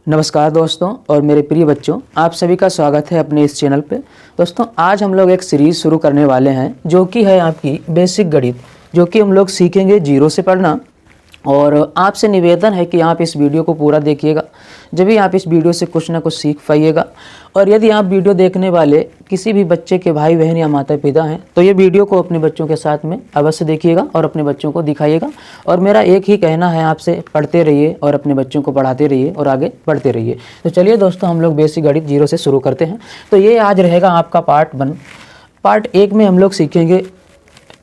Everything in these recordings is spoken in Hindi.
नमस्कार दोस्तों और मेरे प्रिय बच्चों, आप सभी का स्वागत है अपने इस चैनल पे। दोस्तों आज हम लोग एक सीरीज़ शुरू करने वाले हैं जो कि है आपकी बेसिक गणित, जो कि हम लोग सीखेंगे जीरो से पढ़ना। और आपसे निवेदन है कि आप इस वीडियो को पूरा देखिएगा, जब भी आप इस वीडियो से कुछ ना कुछ सीख पाइएगा। और यदि आप वीडियो देखने वाले किसी भी बच्चे के भाई बहन या माता पिता हैं तो ये वीडियो को अपने बच्चों के साथ में अवश्य देखिएगा और अपने बच्चों को दिखाइएगा। और मेरा एक ही कहना है आपसे, पढ़ते रहिए और अपने बच्चों को पढ़ाते रहिए और आगे बढ़ते रहिए। तो चलिए दोस्तों, हम लोग बेसिक गणित जीरो से शुरू करते हैं। तो ये आज रहेगा आपका पार्ट 1। पार्ट 1 में हम लोग सीखेंगे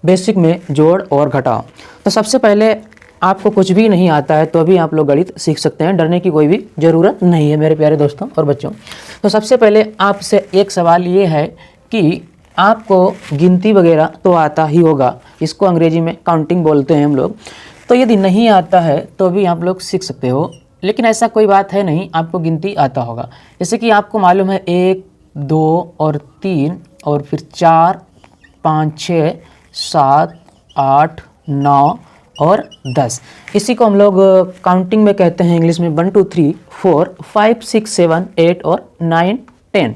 बेसिक में जोड़ और घटाव। तो सबसे पहले आपको कुछ भी नहीं आता है तो अभी आप लोग गणित सीख सकते हैं, डरने की कोई भी ज़रूरत नहीं है मेरे प्यारे दोस्तों और बच्चों। तो सबसे पहले आपसे एक सवाल ये है कि आपको गिनती वगैरह तो आता ही होगा, इसको अंग्रेजी में काउंटिंग बोलते हैं हम लोग। तो यदि नहीं आता है तो भी आप लोग सीख सकते हो, लेकिन ऐसा कोई बात है नहीं, आपको गिनती आता होगा। जैसे कि आपको मालूम है 1, 2 और 3 और फिर 4, 5, 6, 7, 8, 9 और 10। इसी को हम लोग काउंटिंग में कहते हैं इंग्लिश में 1 2 3 4 5 6 7 8 और 9 10।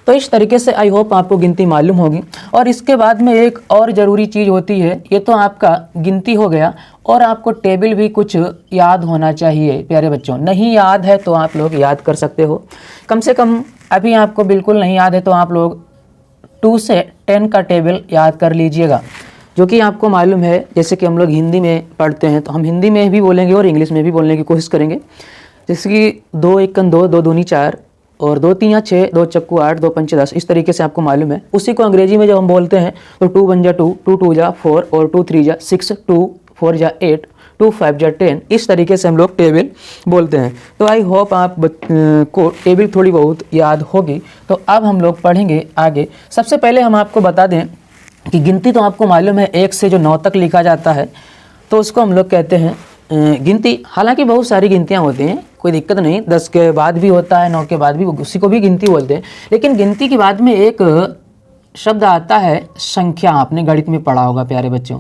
तो इस तरीके से आई होप आपको गिनती मालूम होगी। और इसके बाद में एक और ज़रूरी चीज़ होती है, ये तो आपका गिनती हो गया, और आपको टेबल भी कुछ याद होना चाहिए प्यारे बच्चों। नहीं याद है तो आप लोग याद कर सकते हो, कम से कम अभी आपको बिल्कुल नहीं याद है तो आप लोग 2 से 10 का टेबल याद कर लीजिएगा, जो कि आपको मालूम है। जैसे कि हम लोग हिंदी में पढ़ते हैं तो हम हिंदी में भी बोलेंगे और इंग्लिश में भी बोलने की कोशिश करेंगे। जैसे कि 2 1 2, 2 दूनी 4 और 2 3 6, 2 चक्कू 8, 2 पंचे 10, इस तरीके से आपको मालूम है। उसी को अंग्रेजी में जब हम बोलते हैं तो 2 1 2, 2 2 4 और 2 3 6, 2 4 8, 2 5 10, इस तरीके से हम लोग टेबल बोलते हैं। तो आई होप आप को टेबल थोड़ी बहुत याद होगी। तो अब हम लोग पढ़ेंगे आगे। सबसे पहले हम आपको बता दें कि गिनती तो आपको मालूम है 1 से जो 9 तक लिखा जाता है तो उसको हम लोग कहते हैं गिनती। हालांकि बहुत सारी गिनतियां होती हैं, कोई दिक्कत नहीं, 10 के बाद भी होता है, 9 के बाद भी, उसी को भी गिनती बोलते हैं। लेकिन गिनती के बाद में एक शब्द आता है संख्या। आपने गणित में पढ़ा होगा प्यारे बच्चों,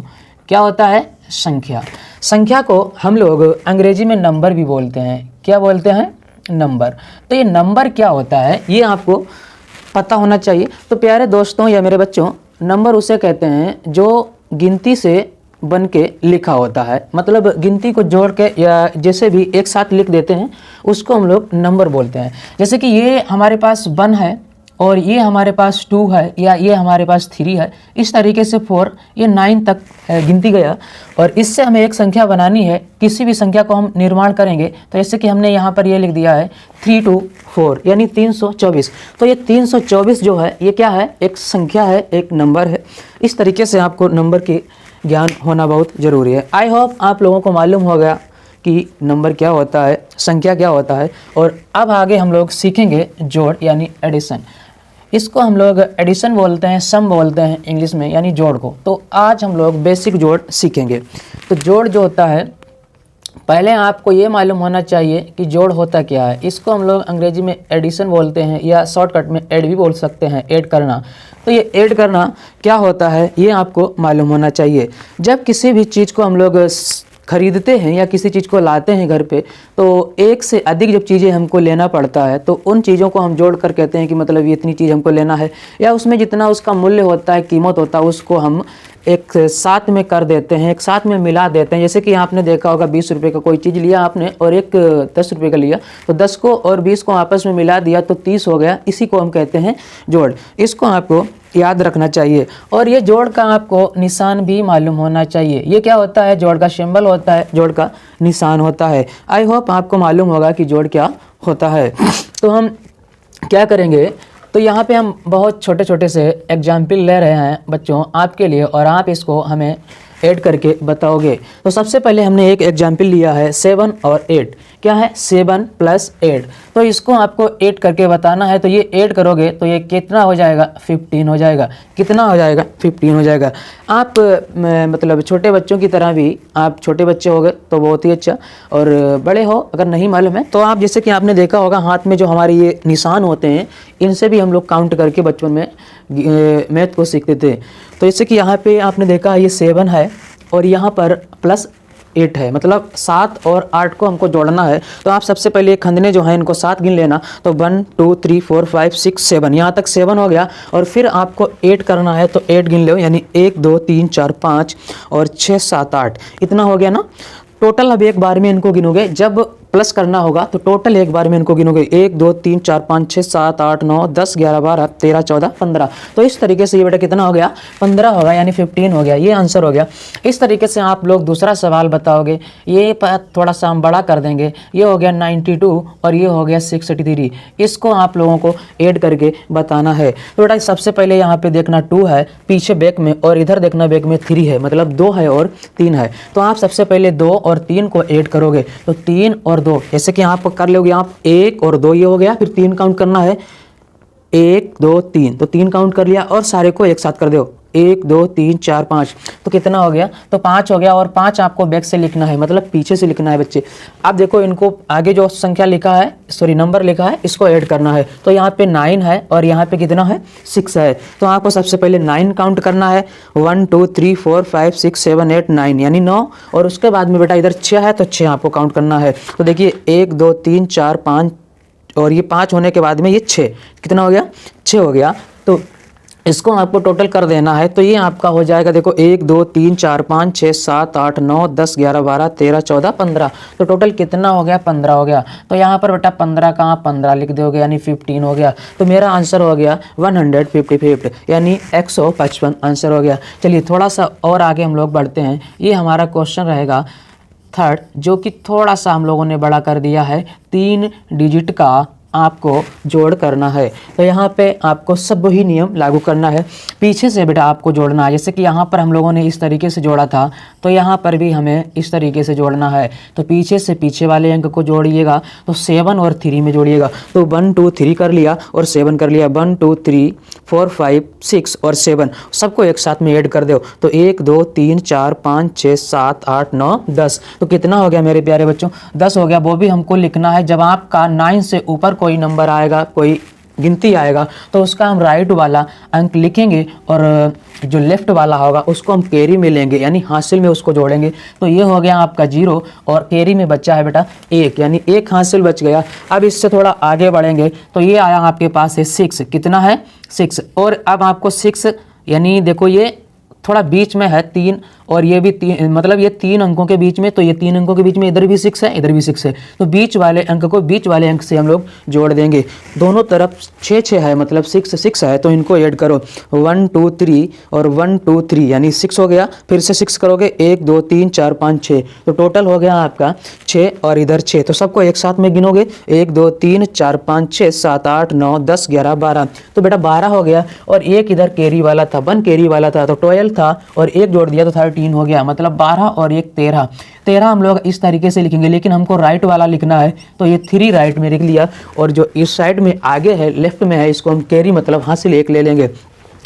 क्या होता है? संख्या। संख्या को हम लोग अंग्रेजी में नंबर भी बोलते हैं। क्या बोलते हैं? नंबर। तो ये नंबर क्या होता है ये आपको पता होना चाहिए। तो प्यारे दोस्तों या मेरे बच्चों, नंबर उसे कहते हैं जो गिनती से बन के लिखा होता है। मतलब गिनती को जोड़ के या जैसे भी एक साथ लिख देते हैं उसको हम लोग नंबर बोलते हैं। जैसे कि ये हमारे पास 1 है और ये हमारे पास 2 है या ये हमारे पास 3 है, इस तरीके से 4, ये 9 तक गिनती गया। और इससे हमें एक संख्या बनानी है, किसी भी संख्या को हम निर्माण करेंगे तो जैसे कि हमने यहाँ पर ये लिख दिया है 3 2 4 यानी 324। तो ये 324 जो है ये क्या है? एक संख्या है, एक नंबर है। इस तरीके से आपको नंबर की ज्ञान होना बहुत ज़रूरी है। आई होप आप लोगों को मालूम हो गया कि नंबर क्या होता है, संख्या क्या होता है। और अब आगे हम लोग सीखेंगे जोड़ यानी एडिशन। इसको हम लोग एडिशन बोलते हैं, सम बोलते हैं इंग्लिश में, यानी जोड़ को। तो आज हम लोग बेसिक जोड़ सीखेंगे। तो जोड़ जो होता है, पहले आपको ये मालूम होना चाहिए कि जोड़ होता क्या है। इसको हम लोग अंग्रेजी में एडिशन बोलते हैं या शॉर्टकट में ऐड भी बोल सकते हैं, ऐड करना। तो ये ऐड करना क्या होता है ये आपको मालूम होना चाहिए। जब किसी भी चीज़ को हम लोग खरीदते हैं या किसी चीज़ को लाते हैं घर पे, तो एक से अधिक जब चीज़ें हमको लेना पड़ता है तो उन चीज़ों को हम जोड़ कर कहते हैं कि मतलब ये इतनी चीज़ हमको लेना है, या उसमें जितना उसका मूल्य होता है, कीमत होता है, उसको हम एक साथ में कर देते हैं, एक साथ में मिला देते हैं। जैसे कि आपने देखा होगा 20 रुपये का कोई चीज़ लिया आपने और एक 10 रुपये का लिया, तो 10 को और 20 को आपस में मिला दिया तो 30 हो गया। इसी को हम कहते हैं जोड़। इसको आपको याद रखना चाहिए। और ये जोड़ का आपको निशान भी मालूम होना चाहिए। ये क्या होता है? जोड़ का सिंबल होता है, जोड़ का निशान होता है। आई होप आपको मालूम होगा कि जोड़ क्या होता है। तो हम क्या करेंगे, तो यहाँ पे हम बहुत छोटे छोटे से एग्जाम्पल ले रहे हैं बच्चों आपके लिए, और आप इसको हमें ऐड करके बताओगे। तो सबसे पहले हमने एक एग्जाम्पल लिया है 7 और 8। क्या है? 7 + 8। तो इसको आपको ऐड करके बताना है। तो ये ऐड करोगे तो ये कितना हो जाएगा? 15 हो जाएगा। कितना हो जाएगा? 15 हो जाएगा। आप मतलब छोटे बच्चों की तरह भी, आप छोटे बच्चे हो गए तो बहुत ही अच्छा, और बड़े हो अगर नहीं मालूम है तो आप, जैसे कि आपने देखा होगा हाथ में जो हमारे ये निशान होते हैं, इनसे भी हम लोग काउंट करके बचपन में मैथ को सीखते थे। तो जैसे कि यहाँ पे आपने देखा ये 7 है और यहाँ पर प्लस 8 है, मतलब 7 और 8 को हमको जोड़ना है। तो आप सबसे पहले खंदने जो है इनको 7 गिन लेना। तो 1 2 3 4 5 6 7, यहाँ तक 7 हो गया। और फिर आपको 8 करना है तो 8 गिन लो, यानी 1 2 3 4 5 और 6 7 8, इतना हो गया ना। टोटल अब एक बार में इनको गिनोगे, जब प्लस करना होगा तो टोटल एक बार में इनको गिनोगे 1 2 3 4 5 6 7 8 9 10 11 12 13 14 15। तो इस तरीके से ये बेटा कितना हो गया, 15 होगा, यानी 15 हो गया। ये आंसर हो गया। इस तरीके से आप लोग दूसरा सवाल बताओगे। ये थोड़ा सा हम बड़ा कर देंगे। ये हो गया 92 और ये हो गया 63। इसको आप लोगों को ऐड करके बताना है। तो बेटा सबसे पहले यहाँ पे देखना 2 है पीछे बैक में, और इधर देखना बैक में 3 है, मतलब 2 है और 3 है। तो आप सबसे पहले 2 और 3 को ऐड करोगे तो 3 और 2, जैसे कि यहाँ पर कर लोगे आप 1 और 2, ये हो गया। फिर 3 काउंट करना है, 1 2 3, तो 3 काउंट कर लिया और सारे को एक साथ कर दो, 1 2 3 4 5, तो कितना हो गया, तो 5 हो गया। और 5 आपको बैक से लिखना है, मतलब पीछे से लिखना है बच्चे। अब देखो इनको आगे जो संख्या लिखा है, सॉरी नंबर लिखा है, इसको ऐड करना है। तो यहाँ पे 9 है और यहाँ पे कितना है, 6 है। तो आपको सबसे पहले 9 काउंट करना है, 1 2 3 4 5 6 7 8 9, यानी 9। और उसके बाद में बेटा इधर 6 है तो 6 आपको काउंट करना है। तो देखिए 1 2 3 4 5 और ये 5 होने के बाद में ये 6, कितना हो गया, 6 हो गया। तो इसको आपको टोटल कर देना है। तो ये आपका हो जाएगा, देखो 1 2 3 4 5 6 7 8 9 10 11 12 13 14 15। तो टोटल कितना हो गया, 15 हो गया। तो यहाँ पर बेटा 15 का 15 लिख दोगे, यानी 15 हो गया। तो मेरा आंसर हो गया 155, यानी 155 आंसर हो गया। चलिए थोड़ा सा और आगे हम लोग बढ़ते हैं। ये हमारा क्वेश्चन रहेगा थर्ड, जो कि थोड़ा सा हम लोगों ने बड़ा कर दिया है। 3 डिजिट का आपको जोड़ करना है। तो यहाँ पे आपको सब वही नियम लागू करना है। पीछे से बेटा आपको जोड़ना है, जैसे कि यहाँ पर हम लोगों ने इस तरीके से जोड़ा था, तो यहाँ पर भी हमें इस तरीके से जोड़ना है। तो पीछे से पीछे वाले अंक को जोड़िएगा, तो 7 और 3 में जोड़िएगा। तो 1 2 3 कर लिया और 7 कर लिया, 1 2 3 4 5 6 और 7 सबको एक साथ में ऐड कर दो। तो 1 2 3 4 5 6 7 8 9 10, तो कितना हो गया मेरे प्यारे बच्चों, 10 हो गया। वो भी हमको लिखना है, जब आपका 9 से ऊपर कोई नंबर आएगा, कोई गिनती आएगा, तो उसका हम राइट वाला अंक लिखेंगे और जो लेफ्ट वाला होगा उसको हम कैरी में लेंगे, यानी हासिल में उसको जोड़ेंगे। तो ये हो गया आपका 0 और कैरी में बच्चा है बेटा 1, यानी 1 हासिल बच गया। अब इससे थोड़ा आगे बढ़ेंगे तो ये आया आपके पास है 6, कितना है 6। और अब आपको 6, यानी देखो ये थोड़ा बीच में है 3 और ये भी 3, मतलब ये 3 अंकों के बीच में, तो ये 3 अंकों के बीच में इधर भी 6 है, इधर भी 6 है। तो बीच वाले अंक को बीच वाले अंक से हम लोग जोड़ देंगे। दोनों तरफ 6 6 है, मतलब 6 6 है, तो इनको ऐड करो, 1 2 3 और 1 2 3, यानी 6 हो गया। फिर से 6 करोगे, 1 2 3 4 5 6, तो टोटल हो गया आपका 6 और इधर 6। तो सबको एक साथ में गिनोगे, 1 2 3 4 5 6 7 8 9 10 11 12, तो बेटा 12 हो गया। और एक इधर कैरी वाला था, 1 कैरी वाला था, तो 12 था और एक जोड़ दिया तो 13 हो गया, मतलब 12 और 1 13। 13 हम लोग इस तरीके से लिखेंगे, लेकिन हमको राइट वाला लिखना है, तो ये 3 राइट में लिख लिया। और जो इस साइड में आगे है, लेफ्ट में है, इसको हम कैरी मतलब हासिल 1 ले लेंगे।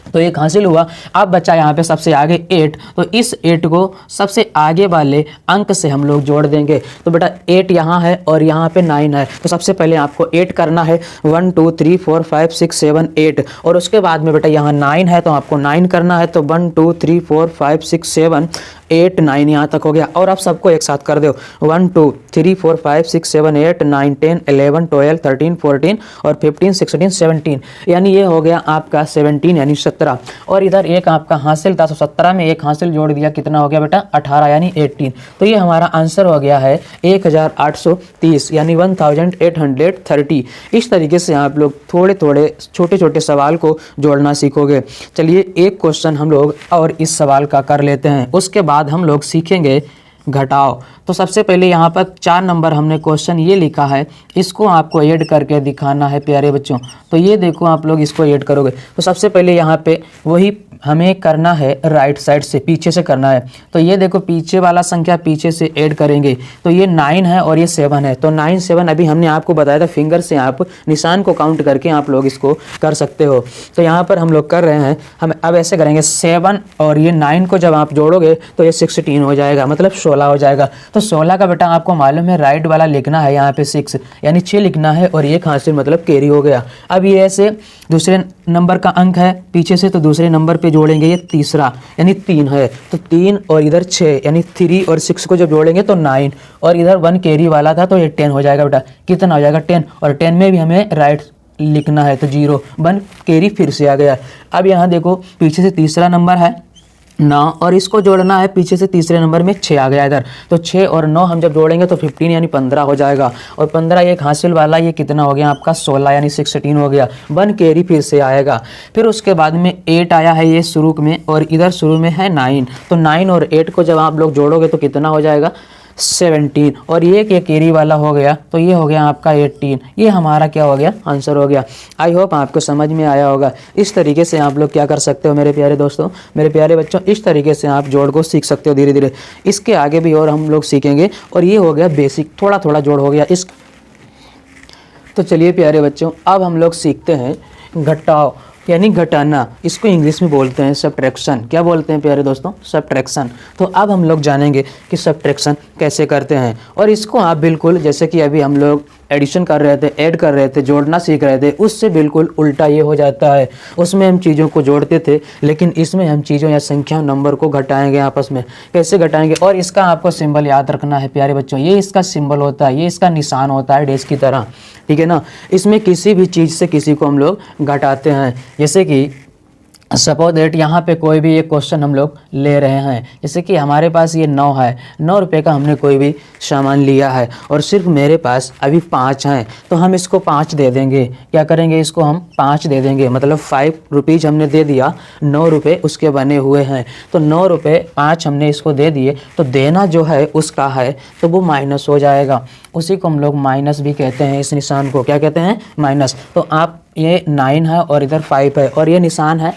तो 1 हासिल हुआ। अब बच्चा यहाँ पे सबसे आगे 8, तो इस 8 को सबसे आगे वाले अंक से हम लोग जोड़ देंगे। तो बेटा 8 यहाँ है और यहाँ पे 9 है, तो सबसे पहले आपको 8 करना है, 1 2 3 4 5 6 7 8। और उसके बाद में बेटा यहाँ 9 है, तो आपको 9 करना है। तो 1 2 3 4 5 6 7 8 9 यहाँ तक हो गया। और आप सबको एक साथ कर दो, 1 2 3 4 5 6 7 8 9 10 11 12 13 14 और 15 16 17, यानी ये हो गया आपका 17, यानी 17। और इधर एक आपका हासिल था, तो 17 में एक हासिल जोड़ दिया, कितना हो गया बेटा 18, यानी 18। तो ये हमारा आंसर हो गया है 1830, यानी 1830। इस तरीके से आप लोग थोड़े थोड़े छोटे छोटे सवाल को जोड़ना सीखोगे। चलिए एक क्वेश्चन हम लोग और इस सवाल का कर लेते हैं, उसके बाद हम लोग सीखेंगे घटाओ। तो सबसे पहले यहाँ पर 4 नंबर हमने क्वेश्चन ये लिखा है, इसको आपको ऐड करके दिखाना है प्यारे बच्चों। तो ये देखो आप लोग इसको ऐड करोगे, तो सबसे पहले यहाँ पे वही हमें करना है, राइट साइड से पीछे से करना है। तो ये देखो पीछे वाला संख्या पीछे से ऐड करेंगे, तो ये 9 है और ये 7 है। तो 9 7 अभी हमने आपको बताया था, फिंगर से आप निशान को काउंट करके आप लोग इसको कर सकते हो। तो यहाँ पर हम लोग कर रहे हैं, हम अब ऐसे करेंगे 7 और ये 9 को जब आप जोड़ोगे तो ये 16 हो जाएगा, मतलब 16 हो जाएगा। तो 16 का बेटा आपको मालूम है राइट वाला लिखना है, यहाँ पे 6 यानी 6 लिखना है और 1 हासिल मतलब कैरी हो गया। अब ये ऐसे दूसरे नंबर का अंक है पीछे से, तो दूसरे नंबर पे जोड़ेंगे ये तीसरा यानी 3 है, तो 3 और इधर 6 यानी 3 और 6 को जब जोड़ेंगे तो 9, और इधर 1 कैरी वाला था तो ये 10 हो जाएगा बेटा। कितना हो जाएगा 10, और 10 में भी हमें राइट लिखना है तो 0, 1 कैरी फिर से आ गया। अब यहाँ देखो पीछे से तीसरा नंबर है 9 और इसको जोड़ना है पीछे से तीसरे नंबर में 6 आ गया इधर, तो 6 और 9 हम जब जोड़ेंगे तो 15 यानी 15 हो जाएगा, और 15 एक हासिल वाला ये कितना हो गया आपका 16 यानी 16 हो गया। 1 कैरी फिर से आएगा। फिर उसके बाद में 8 आया है ये शुरू में, और इधर शुरू में है 9, तो 9 और 8 को जब आप लोग जोड़ोगे तो कितना हो जाएगा 17, और ये कैरी वाला हो गया तो ये हो गया आपका 18। ये हमारा क्या हो गया आंसर हो गया। आई होप आपको समझ में आया होगा। इस तरीके से आप लोग क्या कर सकते हो मेरे प्यारे दोस्तों, मेरे प्यारे बच्चों, इस तरीके से आप जोड़ को सीख सकते हो धीरे धीरे। इसके आगे भी और हम लोग सीखेंगे, और ये हो गया बेसिक, थोड़ा थोड़ा जोड़ हो गया इस। तो चलिए प्यारे बच्चों, अब हम लोग सीखते हैं घटाव यानी घटाना। इसको इंग्लिश में बोलते हैं सब्ट्रैक्शन। क्या बोलते हैं प्यारे दोस्तों? सब्ट्रैक्शन। तो अब हम लोग जानेंगे कि सब्ट्रैक्शन कैसे करते हैं, और इसको आप बिल्कुल जैसे कि अभी हम लोग एडिशन कर रहे थे, ऐड कर रहे थे, जोड़ना सीख रहे थे, उससे बिल्कुल उल्टा ये हो जाता है। उसमें हम चीज़ों को जोड़ते थे, लेकिन इसमें हम चीज़ों या संख्या नंबर को घटाएंगे आपस में। कैसे घटाएंगे? और इसका आपको सिंबल याद रखना है प्यारे बच्चों। ये इसका सिंबल होता है, ये इसका निशान होता है डैश की तरह, ठीक है ना। इसमें किसी भी चीज़ से किसी को हम लोग घटाते हैं। जैसे कि सपोज दैट यहाँ पे कोई भी एक क्वेश्चन हम लोग ले रहे हैं, जैसे कि हमारे पास ये 9 है, 9 रुपये का हमने कोई भी सामान लिया है, और सिर्फ मेरे पास अभी 5 हैं, तो हम इसको 5 दे देंगे। क्या करेंगे? इसको हम 5 दे देंगे, मतलब 5 रुपीज़ हमने दे दिया, 9 रुपये उसके बने हुए हैं, तो 9 रुपये 5 हमने इसको दे दिए, तो देना जो है उसका है तो वो माइनस हो जाएगा। उसी को हम लोग माइनस भी कहते हैं। इस निशान को क्या कहते हैं? माइनस। तो आप ये 9 है और इधर 5 है, और ये निशान है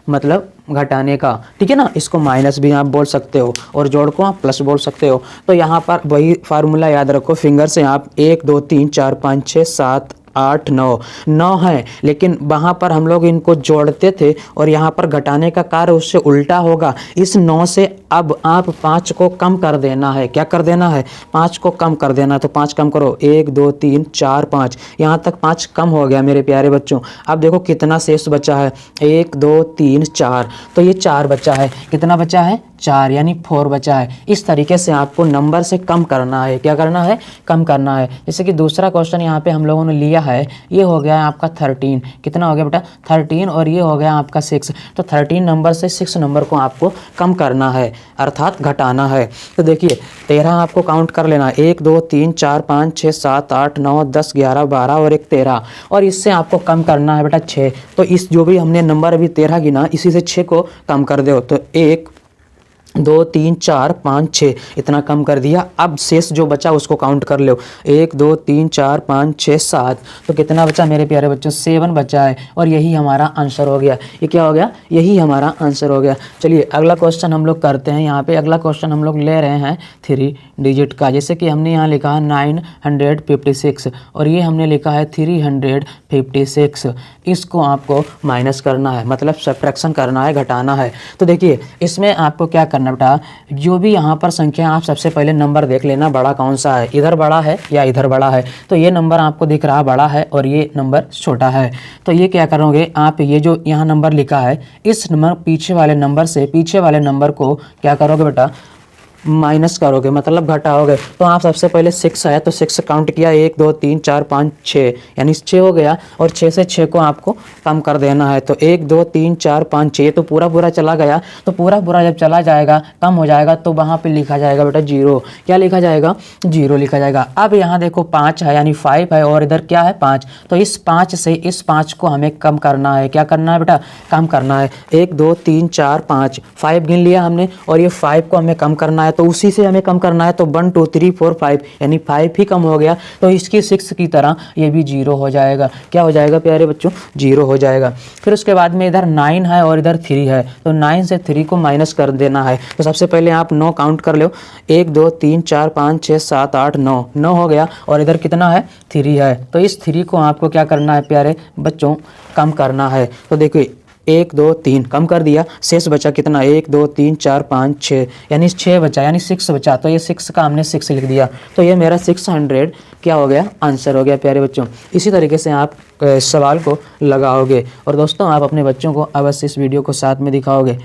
मतलब घटाने का, ठीक है ना। इसको माइनस भी आप बोल सकते हो, और जोड़ को आप प्लस बोल सकते हो। तो यहाँ पर वही फार्मूला याद रखो, फिंगर से आप 1 2 3 4 5 6 7 8 9 है, लेकिन वहाँ पर हम लोग इनको जोड़ते थे, और यहाँ पर घटाने का कार्य उससे उल्टा होगा। इस 9 से अब आप 5 को कम कर देना है। क्या कर देना है? 5 को कम कर देना है। तो 5 कम करो, 1 2 3 4 5, यहाँ तक 5 कम हो गया मेरे प्यारे बच्चों। अब देखो कितना शेष बचा है, 1 2 3 4, तो ये 4 बचा है। कितना बचा है? 4 यानी 4 बचा है। इस तरीके से आपको नंबर से कम करना है। क्या करना है? कम करना है। जैसे कि दूसरा क्वेश्चन यहाँ पे हम लोगों ने लिया है, ये हो गया आपका 13। कितना हो गया बेटा? 13, और ये हो गया आपका 6। तो 13 नंबर से 6 नंबर को आपको कम करना है, अर्थात घटाना है। तो देखिए 13 आपको काउंट कर लेना, 1 2 3 4 5 6 7 8 9 10 11 12 और एक 13, और इससे आपको कम करना है बेटा 6। तो इस जो भी हमने नंबर अभी 13 गिना, इसी से 6 को कम कर दो, तो 1 2 3 4 5 6 इतना कम कर दिया। अब शेष जो बचा उसको काउंट कर लो, 1 2 3 4 5 6 7, तो कितना बचा मेरे प्यारे बच्चों? 7 बचा है, और यही हमारा आंसर हो गया। ये क्या हो गया? यही हमारा आंसर हो गया। चलिए अगला क्वेश्चन हम लोग करते हैं। यहाँ पे अगला क्वेश्चन हम लोग ले रहे हैं 3 डिजिट का। जैसे कि हमने यहाँ लिखा है 956, और ये हमने लिखा है 356। इसको आपको माइनस करना है, मतलब सब्ट्रैक्शन करना है, घटाना है। तो देखिए इसमें आपको क्या करना बेटा, जो भी यहाँ पर संख्या, आप सबसे पहले नंबर देख लेना बड़ा कौन सा है, इधर बड़ा है या इधर बड़ा है। तो ये नंबर आपको दिख रहा बड़ा है, और ये नंबर छोटा है। तो ये क्या करोगे आप, ये जो यहाँ नंबर लिखा है, इस नंबर पीछे वाले नंबर से पीछे वाले नंबर को क्या करोगे बेटा? माइनस करोगे, मतलब घटाओगे। तो आप सबसे पहले 6 है, तो 6 काउंट किया, 1 2 3 4 5 6 यानी 6 हो गया, और 6 से 6 को आपको कम कर देना है। तो 1 2 3 4 5 6, तो पूरा पूरा चला गया। तो पूरा पूरा जब चला जाएगा, कम हो जाएगा, तो वहाँ पे लिखा जाएगा बेटा 0। क्या लिखा जाएगा? 0 लिखा जाएगा। अब यहाँ देखो 5 है यानी 5 है, और इधर क्या है? 5। तो इस 5 से इस 5 को हमें कम करना है। क्या करना है बेटा? कम करना है। 1 2 3 4 5 5 गिन लिया हमने, और ये 5 को हमें कम करना है, तो उसी से हमें कम करना है। तो 1 2 3 4 5 यानी 5 ही कम हो गया, तो इसकी 6 की तरह ये भी 0 हो जाएगा। क्या हो जाएगा प्यारे बच्चों? 0 हो जाएगा। फिर उसके बाद में इधर 9 है और इधर 3 है, तो 9 से 3 को माइनस कर देना है। तो सबसे पहले आप 9 काउंट कर लो, 1 2 3 4 5 6 7 8 9, 9 हो गया, और इधर कितना है? 3 है। तो इस 3 को आपको क्या करना है प्यारे बच्चों? कम करना है। तो देखिए 1 2 3 कम कर दिया, शेष बचा कितना 1 2 3 4 5 6 यानी 6 बचा यानी 6 बचा। तो ये 6 का हमने 6 लिख दिया, तो ये मेरा 600 क्या हो गया आंसर हो गया प्यारे बच्चों। इसी तरीके से आप सवाल को लगाओगे और दोस्तों आप अपने बच्चों को अवश्य इस वीडियो को साथ में दिखाओगे।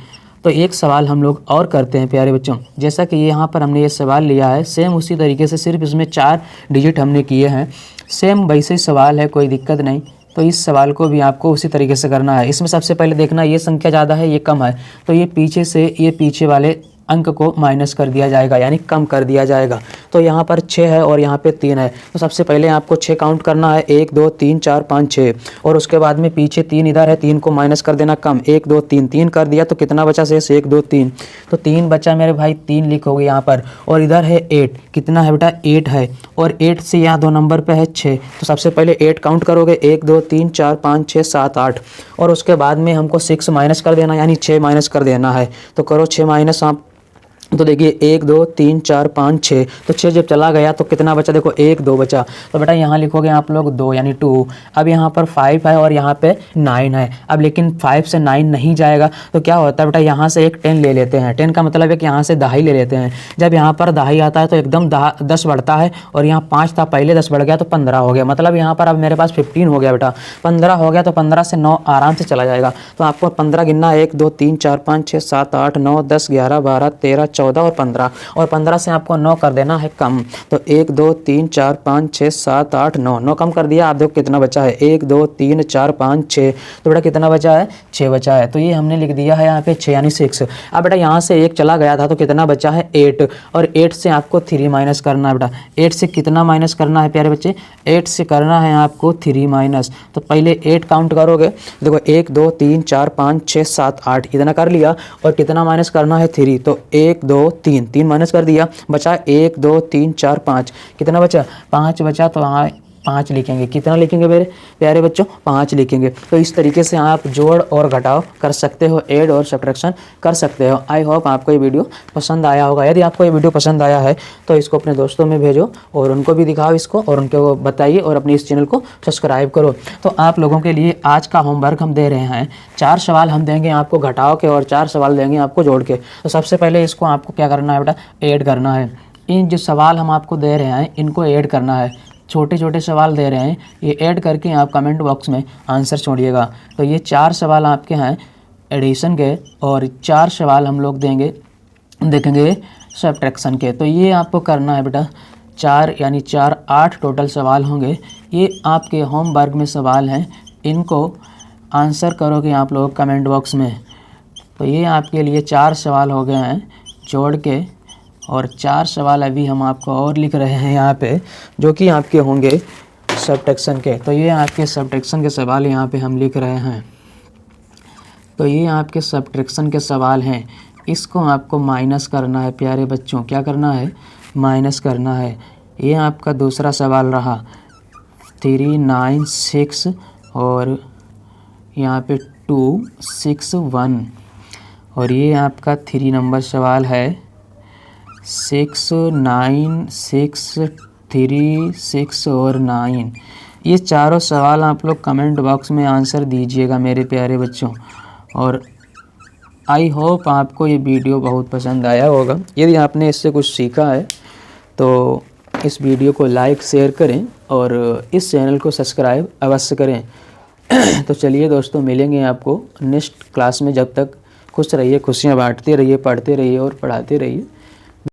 तो एक सवाल हम लोग और करते हैं प्यारे बच्चों। जैसा कि यहाँ पर हमने ये सवाल लिया है सेम उसी तरीके से, सिर्फ इसमें 4 डिजिट हमने किए हैं। सेम वैसे ही सवाल है, कोई दिक्कत नहीं। तो इस सवाल को भी आपको उसी तरीके से करना है। इसमें सबसे पहले देखना ये संख्या ज़्यादा है ये कम है, तो ये पीछे से ये पीछे वाले अंक को माइनस कर दिया जाएगा यानी कम कर दिया जाएगा। तो यहाँ पर 6 है और यहाँ पे 3 है, तो सबसे पहले आपको 6 काउंट करना है 1 2 3 4 5 6 और उसके बाद में पीछे 3 इधर है, 3 को माइनस कर देना कम, 1 2 3 3 कर दिया तो कितना बचा शेष 1 2 3, तो 3 बचा मेरे भाई, 3 लिखोगे यहाँ पर। और इधर है 8, कितना है बेटा 8 है और 8 से यहाँ 2 नंबर पे है 6, तो सबसे पहले 8 काउंट करोगे 1 2 3 4 5 6 7 8 और उसके बाद में हमको 6 माइनस कर देना यानी 6 माइनस कर देना है। तो करो 6 माइनस आप, तो देखिए 1 2 3 4 5 6, तो 6 जब चला गया तो कितना बचा देखो 1 2 बचा, तो बेटा यहाँ लिखोगे आप लोग 2 यानी 2। अब यहाँ पर 5 है और यहाँ पे 9 है, अब लेकिन 5 से 9 नहीं जाएगा तो क्या होता है बेटा यहाँ से एक 10 ले लेते हैं। 10 का मतलब है कि यहाँ से दहाई ले लेते हैं। जब यहाँ पर दहाई आता है तो एकदम 10 बढ़ता है और यहाँ 5 था पहले 10 बढ़ गया तो 15 हो गया, मतलब यहाँ पर अब मेरे पास 15 हो गया बेटा, 15 हो गया तो 15 से 9 आराम से चला जाएगा। तो आपको 15 गिनना 1 2 3 4 5 6 7 8 9 10 11 12 13 14 और 15, और 15 से आपको 9 कर देना है कम। तो 1 2 3 4 5 6 7 8 9, 9 कम कर दिया। आप देखो कितना बचा है 1 2 3 4 5 6, तो बेटा कितना बचा है 6 बचा है। तो ये हमने लिख दिया है यहाँ पे 6 यानी 6। अब बेटा यहाँ से 1 चला गया था तो कितना बचा है 8, और 8 से आपको 3 माइनस करना है बेटा। 8 से कितना माइनस करना है प्यारे बच्चे, 8 से करना है आपको 3 माइनस। तो पहले 8 काउंट करोगे, देखो 1 2 3 4 5 6 7 8 इतना कर लिया और कितना माइनस करना है 3, तो 1 2 3 माइनस कर दिया, बचा 1 2 3 4 5, कितना बचा 5 बचा। तो हाँ 5 लिखेंगे, कितना लिखेंगे मेरे प्यारे बच्चों 5 लिखेंगे। तो इस तरीके से आप जोड़ और घटाव कर सकते हो, ऐड और सब्ट्रैक्शन कर सकते हो। आई होप आपको ये वीडियो पसंद आया होगा। यदि आपको ये वीडियो पसंद आया है तो इसको अपने दोस्तों में भेजो और उनको भी दिखाओ इसको, और उनको बताइए और अपने इस चैनल को सब्सक्राइब करो। तो आप लोगों के लिए आज का होमवर्क हम दे रहे हैं, 4 सवाल हम देंगे आपको घटाव के और 4 सवाल देंगे आपको जोड़ के। तो सबसे पहले इसको आपको क्या करना है बेटा, ऐड करना है। इन जो सवाल हम आपको दे रहे हैं इनको ऐड करना है, छोटे छोटे सवाल दे रहे हैं, ये ऐड करके आप कमेंट बॉक्स में आंसर छोड़िएगा। तो ये 4 सवाल आपके हैं एडिशन के और 4 सवाल हम लोग देखेंगे सब्ट्रैक्शन के। तो ये आपको करना है बेटा 4 यानी 4 8 टोटल सवाल होंगे। ये आपके होमवर्क में सवाल हैं, इनको आंसर करोगे आप लोग कमेंट बॉक्स में। तो ये आपके लिए 4 सवाल हो गए हैं जोड़ के, और 4 सवाल अभी हम आपको और लिख रहे हैं यहाँ पे जो कि आपके होंगे सब्ट्रैक्शन के। तो ये आपके सब्ट्रैक्शन के सवाल यहाँ पे हम लिख रहे हैं। तो ये आपके सब्ट्रैक्शन के सवाल हैं, इसको आपको माइनस करना है प्यारे बच्चों। क्या करना है, माइनस करना है। ये आपका दूसरा सवाल रहा 3 9 6 और यहाँ पे 2 6 1, और ये आपका 3 नंबर सवाल है 6 9 6 3 6 और 9। ये चारों सवाल आप लोग कमेंट बॉक्स में आंसर दीजिएगा मेरे प्यारे बच्चों, और आई होप आपको ये वीडियो बहुत पसंद आया होगा। यदि आपने इससे कुछ सीखा है तो इस वीडियो को लाइक शेयर करें और इस चैनल को सब्सक्राइब अवश्य करें। तो चलिए दोस्तों, मिलेंगे आपको नेक्स्ट क्लास में। जब तक खुश रहिए, खुशियाँ बांटते रहिए, पढ़ते रहिए और पढ़ाते रहिए।